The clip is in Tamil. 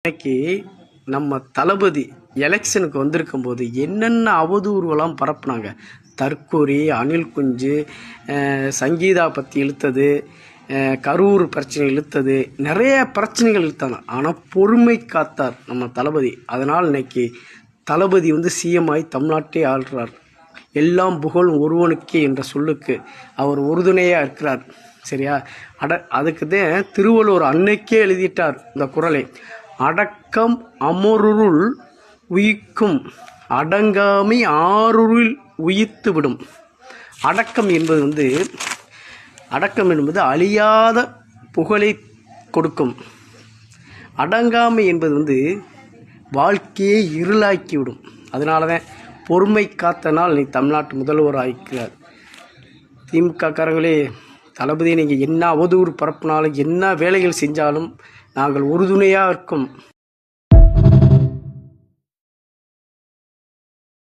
இன்னைக்கு நம்ம தளபதி எலெக்ஷனுக்கு வந்திருக்கும்போது என்னென்ன அவதூறுவெல்லாம் பரப்புனாங்க. தற்கூரி, அணில் குஞ்சு, சங்கீதா பற்றி இழுத்தது, கரூர் பிரச்சனை இழுத்தது, நிறைய பிரச்சனைகள் இழுத்தாங்க. ஆனால் பொறுமை காத்தார் நம்ம தளபதி. அதனால் இன்னைக்கு தளபதி சிஎம் ஆகி தமிழ்நாட்டை ஆள்றார். எல்லாம் புகழும் ஒருவனுக்கே என்ற சொல்லுக்கு அவர் உறுதுணையாக இருக்கிறார். சரியா? அதுக்கு தான் திருவள்ளுவர் அன்னைக்கே எழுதிட்டார் இந்த குறளை. அடக்கம் அமருள் உயிக்கும், அடங்காமை ஆருள் உயித்து விடும். அடக்கம் என்பது அழியாத புகழை கொடுக்கும். அடங்காமை என்பது வாழ்க்கையை இருளாக்கிவிடும். அதனால தான் பொறுமை காத்தனால் நீ தமிழ்நாட்டு முதல்வர் ஆகிக்கிறார். திமுக காரங்களே, தளபதியை நீங்கள் என்ன அவதூறு பரப்புனாலும் என்ன வேலைகள் செஞ்சாலும் நாங்கள் உறுதுணையாக இருக்கோம்.